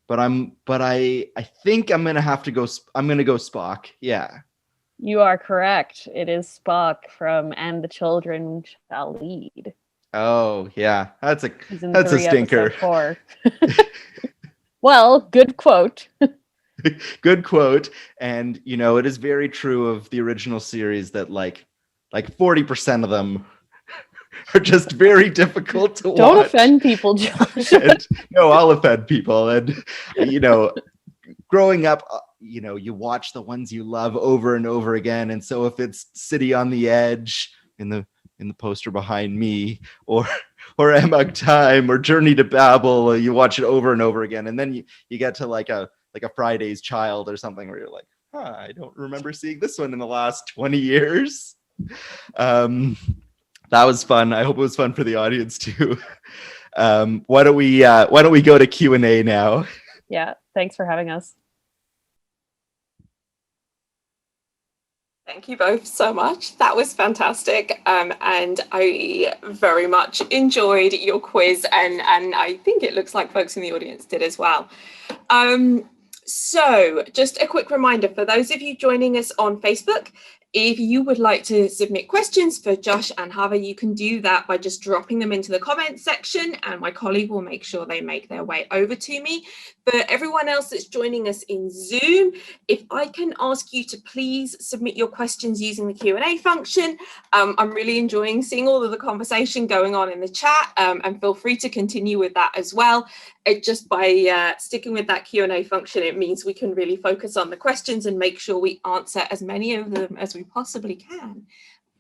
but I think I'm gonna have to go. I'm gonna go Spock. Yeah. You are correct. It is Spock from "And the Children Shall Lead." Oh yeah, that's a Season that's a 3, stinker. episode 4. Well, good quote. Good quote. And you know, it is very true of the original series that like 40% of them are just very difficult to Don't watch. offend people, Josh. And, no, I'll offend people. And you know, growing up, you know, you watch the ones you love over and over again. And so if it's City on the Edge in the poster behind me, or Amok Time, or Journey to Babel, you watch it over and over again. And then you get to like a Friday's Child or something where you're like, I don't remember seeing this one in the last 20 years. That was fun. I hope it was fun for the audience too. Why don't we go to Q&A now? Yeah, thanks for having us. Thank you both so much. That was fantastic. And I very much enjoyed your quiz, and I think it looks like folks in the audience did as well. So just a quick reminder for those of you joining us on Facebook, if you would like to submit questions for Josh and Hava, you can do that by just dropping them into the comments section, and my colleague will make sure they make their way over to me. For everyone else that's joining us in Zoom, if I can ask you to please submit your questions using the Q&A function. I'm really enjoying seeing all of the conversation going on in the chat, and feel free to continue with that as well. Just by sticking with that Q&A function, it means we can really focus on the questions and make sure we answer as many of them as we possibly can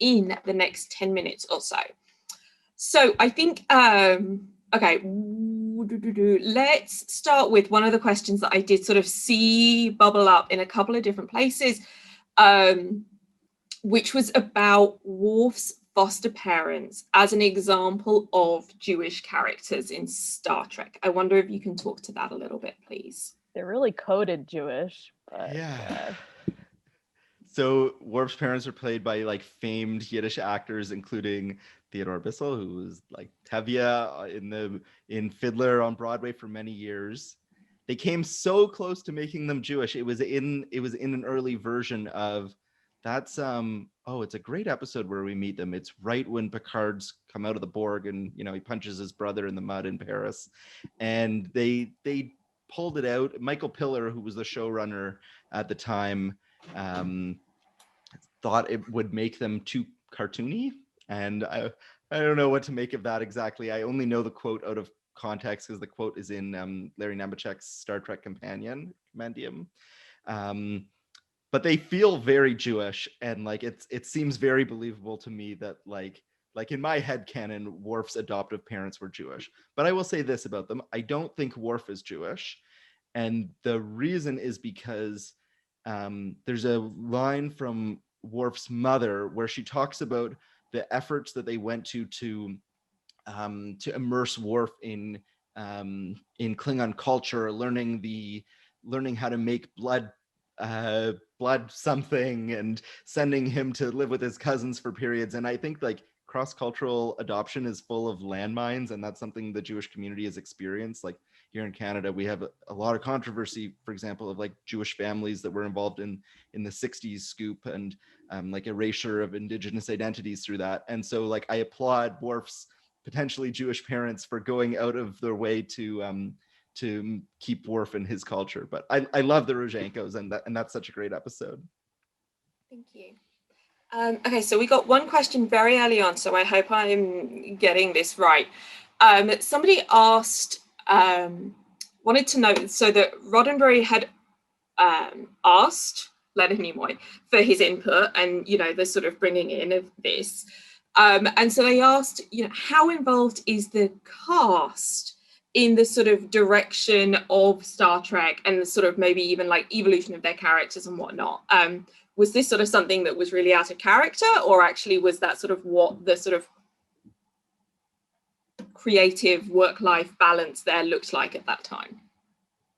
in the next 10 minutes or so. So I think, okay, let's start with one of the questions that I did sort of see bubble up in a couple of different places, which was about Worf's foster parents as an example of Jewish characters in Star Trek. I wonder if you can talk to that a little bit, please. They're really coded Jewish, but Yeah. So Worf's parents are played by like famed Yiddish actors, including Theodore Bissell, who was like Tevye in Fiddler on Broadway for many years. They came so close to making them Jewish. It was in an early version of that's it's a great episode where we meet them. It's right when Picard's come out of the Borg and you know he punches his brother in the mud in Paris, and they pulled it out. Michael Piller, who was the showrunner at the time, thought it would make them too cartoony, and I don't know what to make of that exactly. I only know the quote out of context because the quote is in Larry Nemecek's Star Trek Compendium. But they feel very Jewish, and like it seems very believable to me that like in my head canon, Worf's adoptive parents were Jewish. But I will say this about them: I don't think Worf is Jewish, and the reason is because there's a line from Worf's mother where she talks about the efforts that they went to immerse Worf in Klingon culture, learning how to make blood something, and sending him to live with his cousins for periods. And I think like cross-cultural adoption is full of landmines, and that's something the Jewish community has experienced. Like here in Canada, we have a lot of controversy, for example, of like Jewish families that were involved in the 60s scoop, and like erasure of Indigenous identities through that. And so like I applaud Worf's potentially Jewish parents for going out of their way to keep Worf in his culture. But I love the Rozhenkos, and that's such a great episode. Thank you. Okay, so we got one question very early on, so I hope I'm getting this right. Somebody asked, wanted to know, so that Roddenberry had asked Leonard Nimoy for his input, and you know the sort of bringing in of this, and so they asked, you know, how involved is the cast in the sort of direction of Star Trek, and the sort of maybe even like evolution of their characters and whatnot? Was this sort of something that was really out of character, or actually was that sort of what the sort of creative work-life balance there looked like at that time?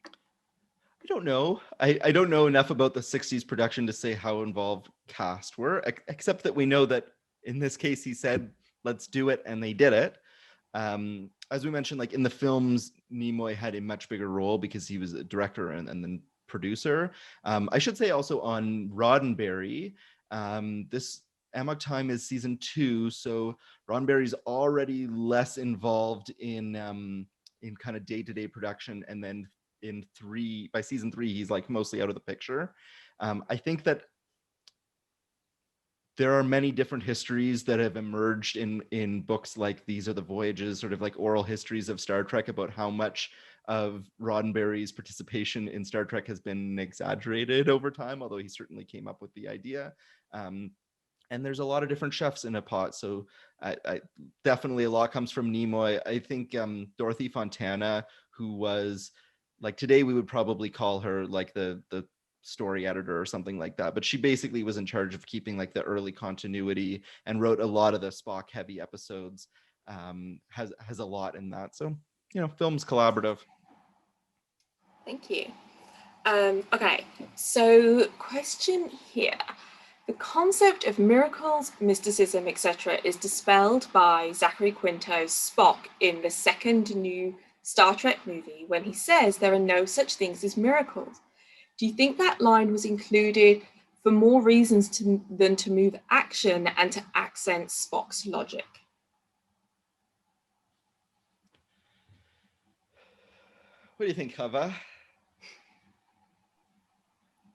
I don't know. I don't know enough about the 60s production to say how involved cast were, except that we know that in this case he said, let's do it, and they did it. As we mentioned, like in the films, Nimoy had a much bigger role because he was a director and then producer. I should say also on Roddenberry, this Amok Time is season 2, so Roddenberry's already less involved in kind of day-to-day production, and then by season 3, he's like mostly out of the picture. I think that there are many different histories that have emerged in books like These Are the Voyages, sort of like oral histories of Star Trek, about how much of Roddenberry's participation in Star Trek has been exaggerated over time, although he certainly came up with the idea. And there's a lot of different chefs in a pot. So I definitely a lot comes from Nimoy. I think Dorothy Fontana, who was like, today we would probably call her like the story editor or something like that, but she basically was in charge of keeping like the early continuity and wrote a lot of the Spock heavy episodes. Has a lot in that. So, you know, film's collaborative. Thank you. Okay, so question here. The concept of miracles, mysticism, etc. is dispelled by Zachary Quinto's Spock in the second new Star Trek movie when he says there are no such things as miracles. Do you think that line was included for more reasons than to move action and to accent Spock's logic? What do you think, Chava?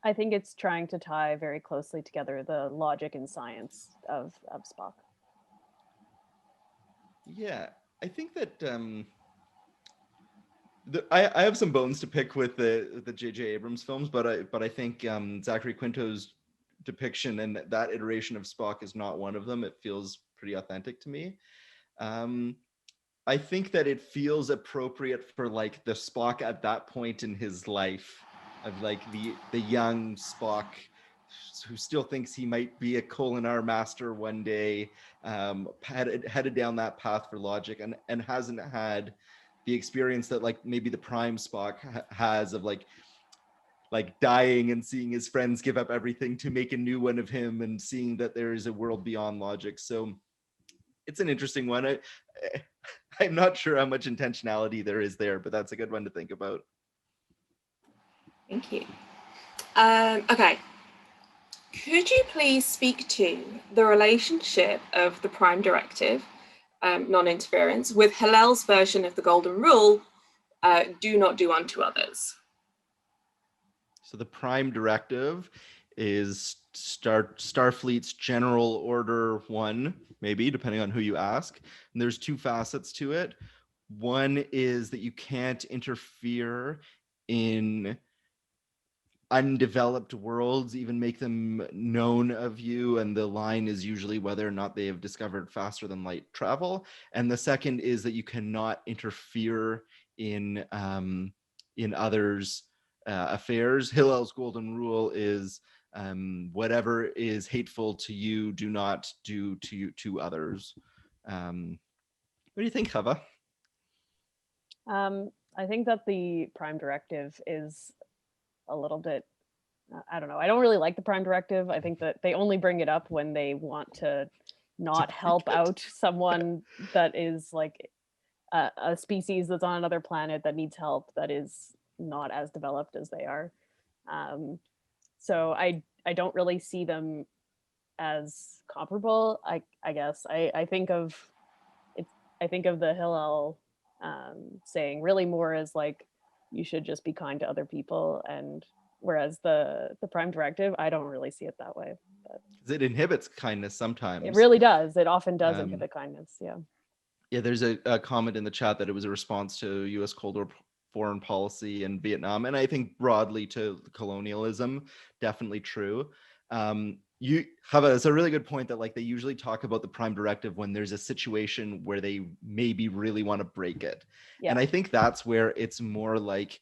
I think it's trying to tie very closely together the logic and science of Spock. Yeah, I think that I have some bones to pick with the J.J. Abrams films, but I think Zachary Quinto's depiction and that iteration of Spock is not one of them. It feels pretty authentic to me. I think that it feels appropriate for like the Spock at that point in his life, of like the young Spock who still thinks he might be a Kolinahr master one day, headed down that path for logic, and hasn't had the experience that like maybe the prime Spock has of like dying and seeing his friends give up everything to make a new one of him, and seeing that there is a world beyond logic. So it's an interesting one. I'm not sure how much intentionality there is there, but that's a good one to think about. Thank you. Okay. Could you please speak to the relationship of the Prime Directive, non-interference, with Hillel's version of the Golden Rule, do not do unto others? So the Prime Directive is Starfleet's General Order 1, maybe, depending on who you ask. And there's 2 facets to it. One is that you can't interfere in undeveloped worlds, even make them known of you, and the line is usually whether or not they have discovered faster than light travel. And the second is that you cannot interfere in others' affairs. Hillel's Golden Rule is whatever is hateful to you, do not do to others. What do you think, Chava? I think that the Prime Directive is a little bit, I don't know. I don't really like the Prime Directive. I think that they only bring it up when they want to not help out someone that is like a species that's on another planet that needs help, that is not as developed as they are. So I don't really see them as comparable. I guess I think of it. I think of the Hillel saying really more as like, you should just be kind to other people, and whereas the Prime Directive, I don't really see it that way. But it inhibits kindness sometimes. it really does. It often does inhibit kindness. Yeah. Yeah, there's a comment in the chat that it was a response to U.S. Cold War foreign policy in Vietnam, and I think broadly to colonialism. Definitely true. Chava, it's a really good point that like they usually talk about the Prime Directive when there's a situation where they maybe really want to break it. Yeah. And I think that's where it's more like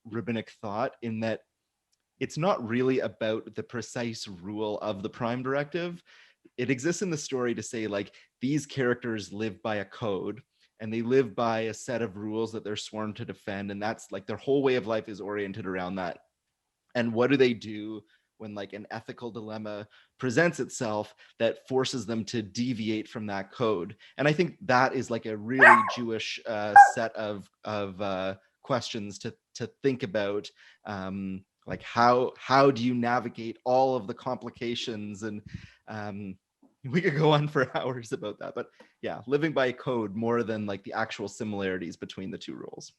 rabbinic thought, in that it's not really about the precise rule of the Prime Directive. It exists in the story to say like these characters live by a code, and they live by a set of rules that they're sworn to defend, and that's like their whole way of life is oriented around that. And what do they do when like an ethical dilemma presents itself that forces them to deviate from that code? And I think that is like a really Jewish set of questions to think about. Like how do you navigate all of the complications? And we could go on for hours about that, but yeah, living by code more than like the actual similarities between the 2 rules.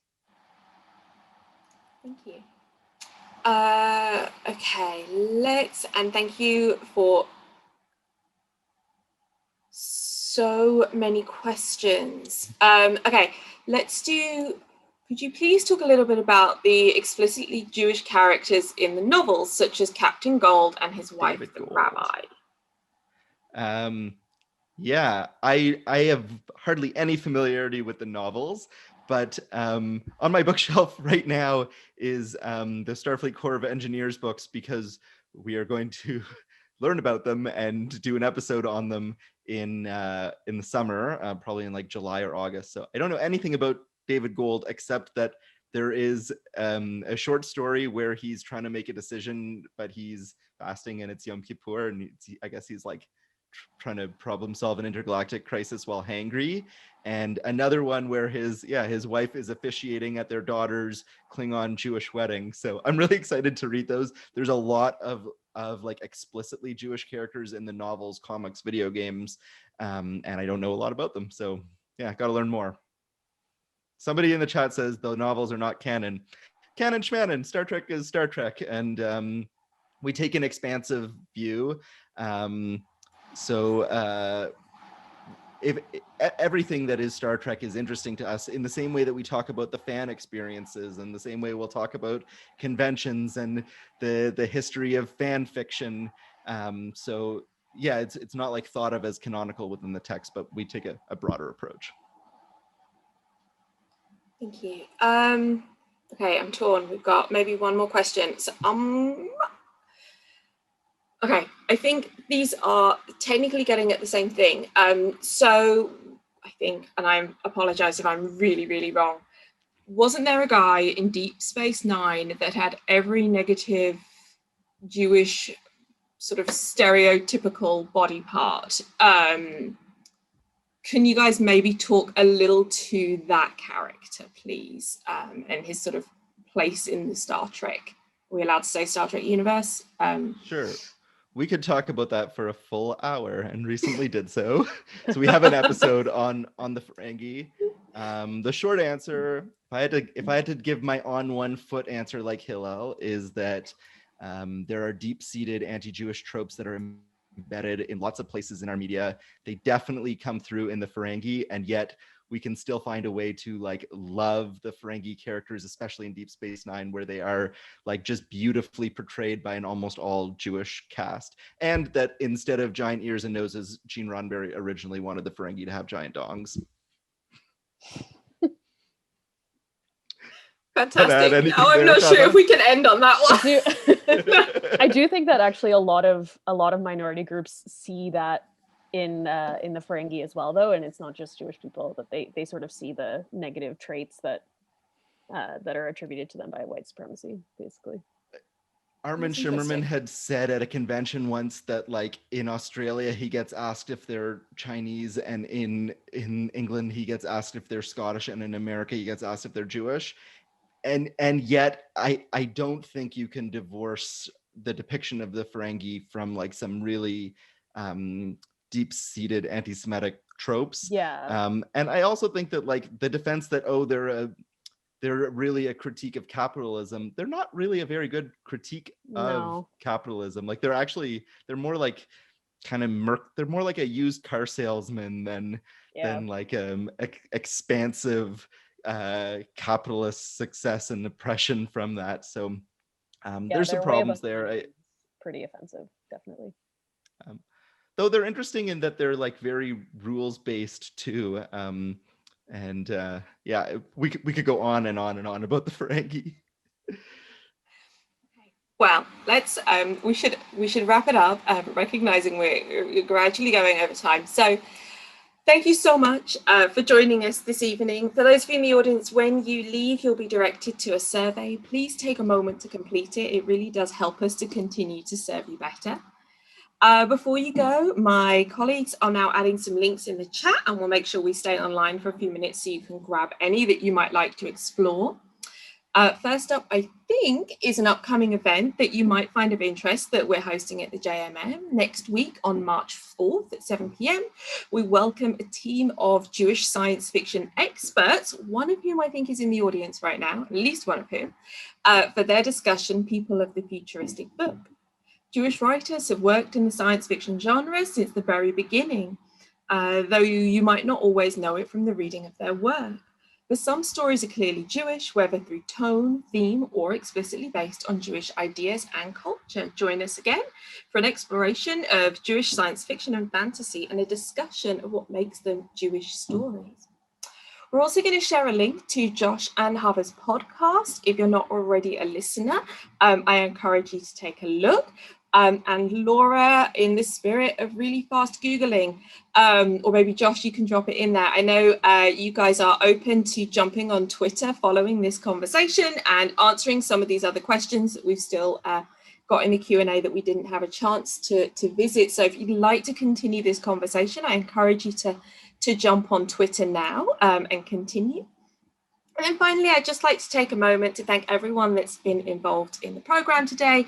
Thank you. Okay, and thank you for so many questions. Okay, could you please talk a little bit about the explicitly Jewish characters in the novels, such as Captain Gold and his wife, David the Gold. rabbi? Yeah, I have hardly any familiarity with the novels, but on my bookshelf right now is the Starfleet Corps of Engineers books, because we are going to learn about them and do an episode on them in the summer, probably in like July or August. So I don't know anything about David Gold except that there is a short story where he's trying to make a decision, but he's fasting and it's Yom Kippur, and I guess he's like trying to problem solve an intergalactic crisis while hangry, and another one where his wife is officiating at their daughter's Klingon Jewish wedding. So I'm really excited to read those. There's a lot of like explicitly Jewish characters in the novels, comics, video games, and I don't know a lot about them. So yeah, got to learn more. Somebody in the chat says the novels are not canon. Canon schmanon, Star Trek is Star Trek, and we take an expansive view. So if everything that is Star Trek is interesting to us, in the same way that we talk about the fan experiences, and the same way we'll talk about conventions and the history of fan fiction. So yeah, it's not like thought of as canonical within the text, but we take a broader approach. Thank you. Okay, I'm torn. We've got maybe one more question. So, okay, I think these are technically getting at the same thing. So I think, and I apologize if I'm really, really wrong, wasn't there a guy in Deep Space Nine that had every negative Jewish sort of stereotypical body part? Can you guys maybe talk a little to that character, please, and his sort of place in the Star Trek? Are we allowed to say Star Trek universe? Sure. We could talk about that for a full hour, and recently did so. So we have an episode on the Ferengi. The short answer, if I had to give my on one foot answer like Hillel, is that there are deep-seated anti-Jewish tropes that are embedded in lots of places in our media. They definitely come through in the Ferengi, and yet we can still find a way to like love the Ferengi characters, especially in Deep Space Nine, where they are like just beautifully portrayed by an almost all Jewish cast. And that instead of giant ears and noses, Gene Roddenberry originally wanted the Ferengi to have giant dongs. Fantastic. Now I'm not sure if we can end on that one. I do think that actually a lot of minority groups see that in the Ferengi as well, though, and it's not just Jewish people, that they sort of see the negative traits that are attributed to them by white supremacy, basically. Armin Shimmerman had said at a convention once that, like, in Australia he gets asked if they're Chinese, and in England he gets asked if they're Scottish, and in America he gets asked if they're Jewish. And yet I don't think you can divorce the depiction of the Ferengi from like some really deep-seated anti-Semitic tropes. Yeah. And I also think that like the defense that, oh, they're really a critique of capitalism, they're not really a very good critique of capitalism. Like they're more like kind of they're more like a used car salesman than like expansive capitalist success and oppression from that. So there's some problems there. Pretty offensive, definitely. Though they're interesting in that they're like very rules based too. And yeah, we could go on and on and on about the Ferengi. Well, let's we should wrap it up, recognizing we're gradually going over time. So thank you so much for joining us this evening. For those of you in the audience, when you leave, you'll be directed to a survey. Please take a moment to complete it. It really does help us to continue to serve you better. Before you go, my colleagues are now adding some links in the chat, and we'll make sure we stay online for a few minutes so you can grab any that you might like to explore. First up, I think, is an upcoming event that you might find of interest that we're hosting at the JMM next week on March 4th at 7 p.m. We welcome a team of Jewish science fiction experts, one of whom I think is in the audience right now, at least one of whom, for their discussion, People of the Futuristic Book. Jewish writers have worked in the science fiction genre since the very beginning, though you might not always know it from the reading of their work. But some stories are clearly Jewish, whether through tone, theme, or explicitly based on Jewish ideas and culture. Join us again for an exploration of Jewish science fiction and fantasy and a discussion of what makes them Jewish stories. We're also going to share a link to Josh and Hava's podcast. If you're not already a listener, I encourage you to take a look. And Laura, in the spirit of really fast Googling, or maybe Josh, you can drop it in there. I know you guys are open to jumping on Twitter following this conversation and answering some of these other questions that we've still got in the Q&A that we didn't have a chance to visit. So if you'd like to continue this conversation, I encourage you to jump on Twitter now and continue. And then finally, I'd just like to take a moment to thank everyone that's been involved in the program today.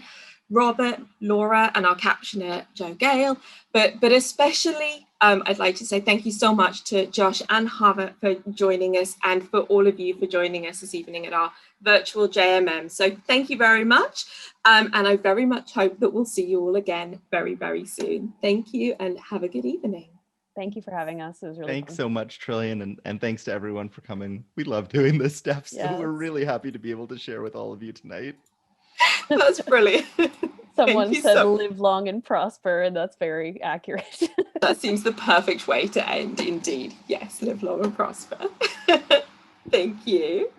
Robert, Laura, and our captioner, Joe Gale, but especially I'd like to say thank you so much to Josh and Hava for joining us and for all of you for joining us this evening at our virtual JMM. So thank you very much. And I very much hope that we'll see you all again very, very soon. Thank you and have a good evening. Thank you for having us. It was really Thanks fun. so much, Trillian, and thanks to everyone for coming. We love doing this stuff, so we're Yes. really happy to be able to share with all of you tonight. That's brilliant. Someone you said so- live long and prosper, and that's very accurate. That seems the perfect way to end, indeed. Yes, live long and prosper. Thank you.